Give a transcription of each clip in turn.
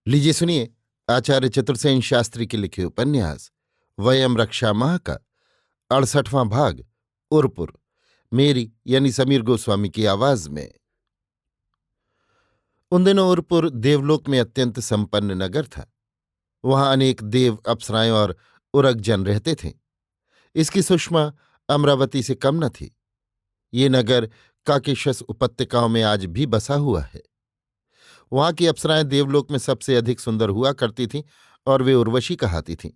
लीजिए सुनिए। आचार्य चतुर्सेन शास्त्री के लिखे उपन्यास वयम रक्षा माह का 68वां भाग उरपुर, मेरी यानी समीर गोस्वामी की आवाज में। उन दिनों उरपुर देवलोक में अत्यंत संपन्न नगर था। वहां अनेक देव, अप्सराएं और उरगजन रहते थे। इसकी सुषमा अमरावती से कम न थी। ये नगर काकेशस उपत्यकाओं में आज भी बसा हुआ है। वहां की अप्सराएं देवलोक में सबसे अधिक सुंदर हुआ करती थीं और वे उर्वशी कहाती थीं।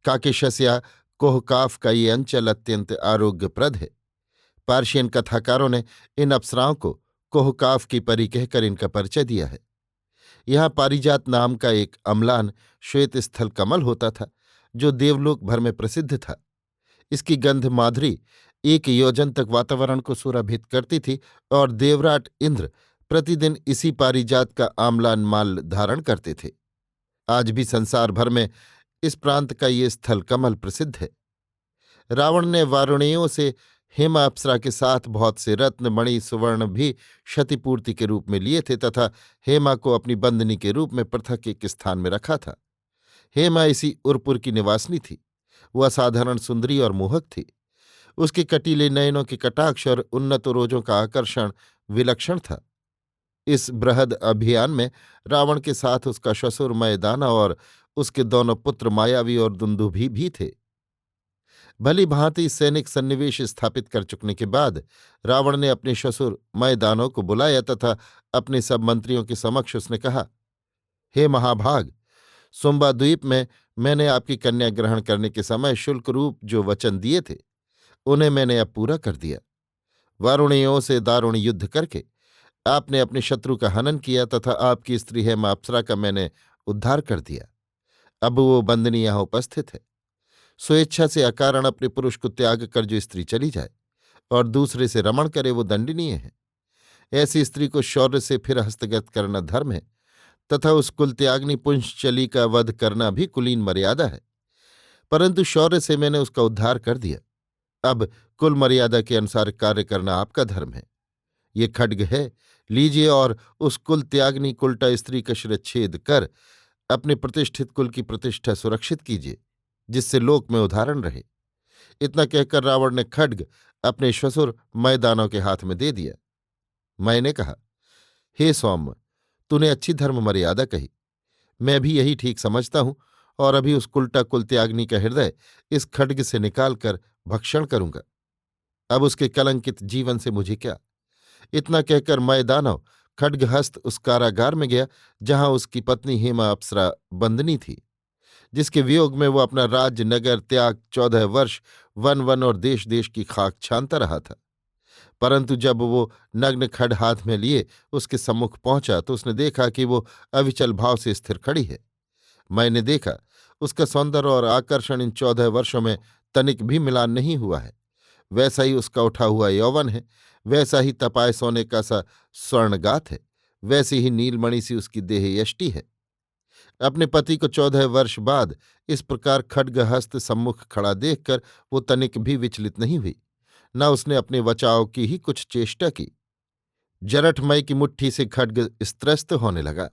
काकेशस या कोहकाफ का ये अंचल अत्यंत आरोग्यप्रद है। पार्शियन कथाकारों ने इन अप्सराओं को कोहकाफ की परी कहकर इनका परिचय दिया है। यहाँ पारिजात नाम का एक अम्लान श्वेत स्थल कमल होता था, जो देवलोक भर में प्रसिद्ध था। इसकी गंध माधुरी 1 योजन तक वातावरण को सुरभित करती थी और देवराट इंद्र प्रतिदिन इसी पारिजात का आम्लान माल धारण करते थे। आज भी संसार भर में इस प्रांत का ये स्थल कमल प्रसिद्ध है। रावण ने वारुणियों से हेमा अप्सरा के साथ बहुत से रत्न, मणि, सुवर्ण भी क्षतिपूर्ति के रूप में लिए थे तथा हेमा को अपनी बंदनी के रूप में पृथक एक स्थान में रखा था। हेमा इसी उरपुर की निवासिनी थी। वह असाधारण सुंदरी और मोहक थी। उसके कटीले नयनों के कटाक्ष और उन्नत रोजों का आकर्षण विलक्षण था। इस बृहद अभियान में रावण के साथ उसका ससुर मयदाना और उसके दोनों पुत्र मायावी और दुंदुभी भी थे। भली भांति सैनिक सन्निवेश स्थापित कर चुकने के बाद रावण ने अपने ससुर मयदानों को बुलाया तथा अपने सब मंत्रियों के समक्ष उसने कहा, हे महाभाग, सुम्बा द्वीप में मैंने आपकी कन्या ग्रहण करने के समय शुल्क रूप जो वचन दिए थे, उन्हें मैंने अब पूरा कर दिया। वारुणियों से दारुण युद्ध करके आपने अपने शत्रु का हनन किया तथा आपकी स्त्री हेमा अप्सरा का मैंने उद्धार कर दिया। अब वो बंदनी यहां उपस्थित है। स्वेच्छा से अकारण अपने पुरुष को त्याग कर जो स्त्री चली जाए और दूसरे से रमण करे, वो दंडनीय है। ऐसी स्त्री को शौर्य से फिर हस्तगत करना धर्म है तथा उस कुल त्याग्नि पुंशचली का वध करना भी कुलीन मर्यादा है। परंतु शौर्य से मैंने उसका उद्धार कर दिया। अब कुल मर्यादा के अनुसार कार्य करना आपका धर्म है। ये खड्ग है, लीजिए और उस कुल त्याग्नि कुलटा स्त्री का शिरच्छेद कर अपने प्रतिष्ठित कुल की प्रतिष्ठा सुरक्षित कीजिए, जिससे लोक में उदाहरण रहे। इतना कहकर रावण ने खड्ग अपने ससुर मयदानों के हाथ में दे दिया। मैंने कहा, हे सौम्य, तूने अच्छी धर्म मर्यादा कही। मैं भी यही ठीक समझता हूं और अभी उस कुलटा कुल त्याग्नि का हृदय इस खड्ग से निकालकर भक्षण करूंगा। अब उसके कलंकित जीवन से मुझे क्या। इतना कहकर मयदानव खड्गहस्त उस कारागार में गया जहां उसकी पत्नी हेमा अप्सरा बंदनी थी, जिसके वियोग में वो अपना राज्य नगर त्याग 14 वर्ष वन वन और देश देश की खाक छानता रहा था। परंतु जब वो नग्न खड हाथ में लिए उसके सम्मुख पहुंचा तो उसने देखा कि वो अविचल भाव से स्थिर खड़ी है। मैंने देखा उसका सौंदर्य और आकर्षण इन 14 वर्षों में तनिक भी मिलान नहीं हुआ है। वैसा ही उसका उठा हुआ यौवन है, वैसा ही तपाए सोने का सा स्वर्णगात है, वैसी ही नीलमणि सी उसकी देह यष्टि है। अपने पति को 14 वर्ष बाद इस प्रकार खड्गहस्त सम्मुख खड़ा देखकर वो तनिक भी विचलित नहीं हुई, न उसने अपने बचाव की ही कुछ चेष्टा की। जरठमय की मुट्ठी से खड्ग स्त्रस्त होने लगा।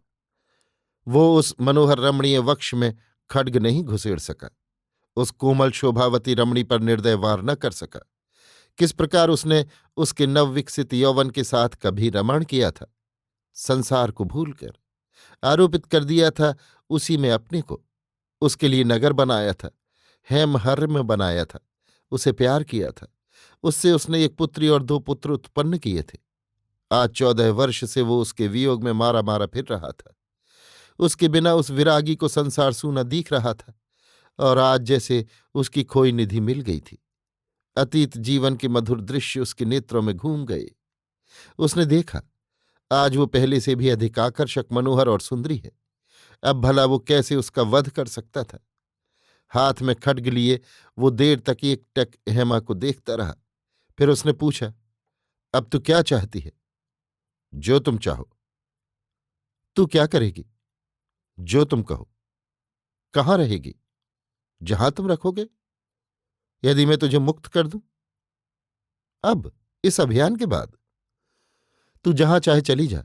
वो उस मनोहर रमणीय वक्ष में खड्ग नहीं घुसेड़ सका, उस कोमल शोभावती रमणी पर निर्दय वार न कर सका। किस प्रकार उसने उसके नवविकसित यौवन के साथ कभी रमण किया था, संसार को भूलकर आरोपित कर दिया था उसी में अपने को, उसके लिए नगर बनाया था, हेमहर्म बनाया था, उसे प्यार किया था, उससे उसने एक पुत्री और 2 पुत्र उत्पन्न किए थे। आज 14 वर्ष से वो उसके वियोग में मारा मारा फिर रहा था। उसके बिना उस विरागी को संसार सूना दिख रहा था और आज जैसे उसकी खोई निधि मिल गई थी। अतीत जीवन के मधुर दृश्य उसके नेत्रों में घूम गए। उसने देखा आज वो पहले से भी अधिक आकर्षक, मनोहर और सुंदरी है। अब भला वो कैसे उसका वध कर सकता था। हाथ में खड्ग लिए वो देर तक एकटक हेमा को देखता रहा। फिर उसने पूछा, अब तू क्या चाहती है? जो तुम चाहो। तू क्या करेगी? जो तुम कहो। कहाँ रहेगी? जहां तुम रखोगे। यदि मैं तुझे मुक्त कर दूं? अब इस अभियान के बाद तू जहां चाहे चली जा,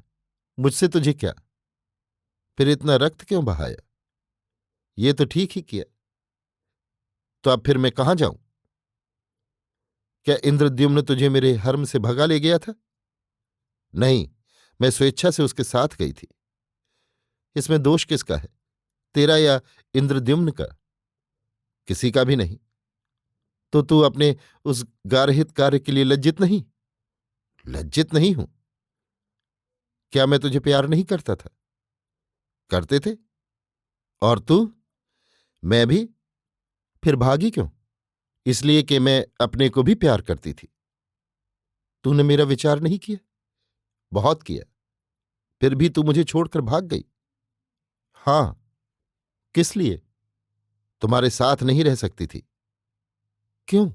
मुझसे तुझे क्या। फिर इतना रक्त क्यों बहाया? ये तो ठीक ही किया। तो अब फिर मैं कहाँ जाऊं? क्या इंद्रद्युम्न तुझे मेरे हर्म से भगा ले गया था? नहीं, मैं स्वेच्छा से उसके साथ गई थी। इसमें दोष किसका है, तेरा या इंद्रद्युम्न का? किसी का भी नहीं। तो तू अपने उस गारहित कार्य के लिए लज्जित नहीं? लज्जित नहीं हूं। क्या मैं तुझे प्यार नहीं करता था? करते थे। और तू? मैं भी। फिर भागी क्यों? इसलिए कि मैं अपने को भी प्यार करती थी। तूने मेरा विचार नहीं किया? बहुत किया। फिर भी तू मुझे छोड़कर भाग गई। हां। किस लिए? तुम्हारे साथ नहीं रह सकती थी। क्यों?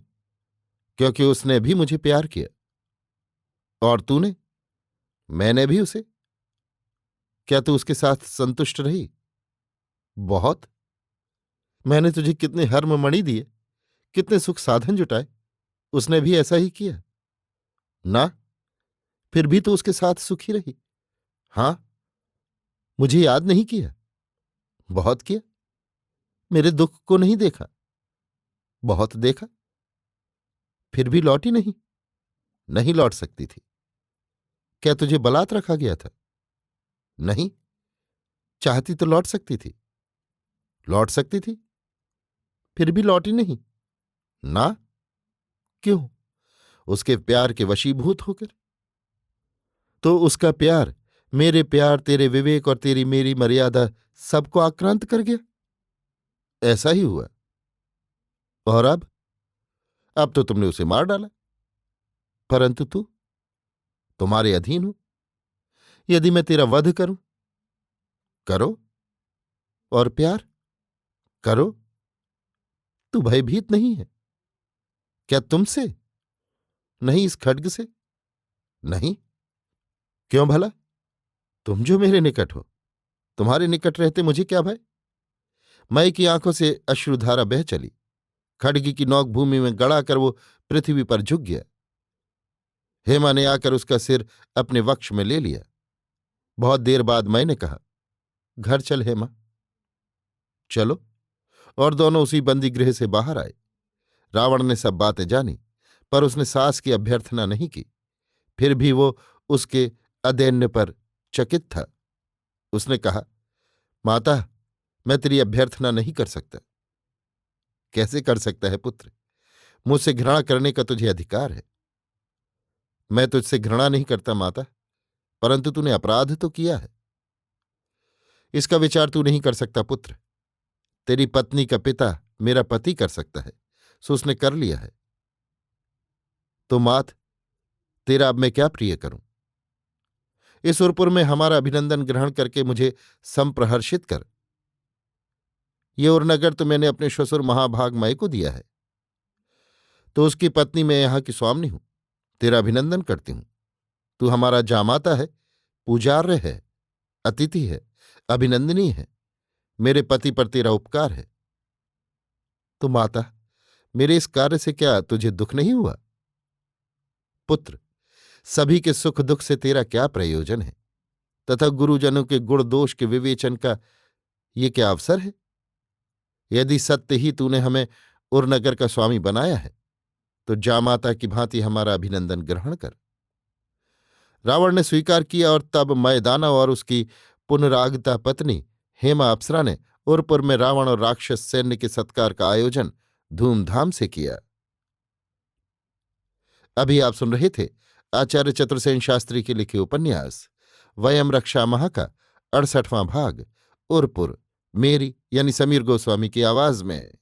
क्योंकि उसने भी मुझे प्यार किया। और तूने? मैंने भी उसे। क्या तू उसके साथ संतुष्ट रही? बहुत। मैंने तुझे कितने हर्म मणि दिए, कितने सुख साधन जुटाए, उसने भी ऐसा ही किया ना? फिर भी तो उसके साथ सुखी रही। हां। मुझे याद नहीं किया? बहुत किया। मेरे दुख को नहीं देखा? बहुत देखा। फिर भी लौटी नहीं? नहीं लौट सकती थी। क्या तुझे बलात् रखा गया था? नहीं। चाहती तो लौट सकती थी। लौट सकती थी। फिर भी लौटी नहीं? ना। क्यों? उसके प्यार के वशीभूत होकर। तो उसका प्यार मेरे प्यार, तेरे विवेक और तेरी मेरी मर्यादा सबको आक्रांत कर गया। ऐसा ही हुआ। और अब तो तुमने उसे मार डाला। परंतु तू? तुम्हारे अधीन हूं। यदि मैं तेरा वध करूं? करो। और प्यार? करो। तू भयभीत नहीं है? क्या तुमसे? नहीं, इस खड्ग से? नहीं। क्यों भला? तुम जो मेरे निकट हो, तुम्हारे निकट रहते मुझे क्या भय? मय की आंखों से अश्रुधारा बह चली। खड्ग की नौक भूमि में गड़ा कर वो पृथ्वी पर झुक गया। हेमा ने आकर उसका सिर अपने वक्ष में ले लिया। बहुत देर बाद मैंने कहा, घर चल हेमा। चलो। और दोनों उसी बंदी गृह से बाहर आए। रावण ने सब बातें जानी, पर उसने सास की अभ्यर्थना नहीं की। फिर भी वो उसके अदैन्य पर चकित था। उसने कहा, माता, मैं तेरी अभ्यर्थना नहीं कर सकता। कैसे कर सकता है पुत्र? मुझसे घृणा करने का तुझे अधिकार है। मैं तुझसे घृणा नहीं करता माता, परंतु तूने अपराध तो किया है। इसका विचार तू नहीं कर सकता पुत्र। तेरी पत्नी का पिता मेरा पति कर सकता है, सो उसने कर लिया है। तो मात, तेरा अब मैं क्या प्रिय करूं? इस उरपुर में हमारा अभिनंदन ग्रहण करके मुझे संप्रहर्षित कर। ये उरनगर तो मैंने अपने श्वशुर महाभाग मय को दिया है। तो उसकी पत्नी मैं यहां की स्वामिनी हूं, तेरा अभिनंदन करती हूं। तू हमारा जामाता है, पूजार्य है, अतिथि है, अभिनंदनीय है। मेरे पति पर तेरा उपकार है। तो माता, मेरे इस कार्य से क्या तुझे दुख नहीं हुआ? पुत्र, सभी के सुख दुख से तेरा क्या प्रयोजन है, तथा गुरुजनों के गुण दोष के विवेचन का ये क्या अवसर है? यदि सत्य ही तूने हमें उरनगर का स्वामी बनाया है, तो जामाता की भांति हमारा अभिनंदन ग्रहण कर। रावण ने स्वीकार किया और तब मैदाना और उसकी पुनरागता पत्नी हेमा अप्सरा ने उरपुर में रावण और राक्षस सैन्य के सत्कार का आयोजन धूमधाम से किया। अभी आप सुन रहे थे आचार्य चतुर्सेन शास्त्री के लिखे उपन्यास वयम रक्षामः का 68वां भाग, उरपुर, मेरी यानी समीर गोस्वामी की आवाज में।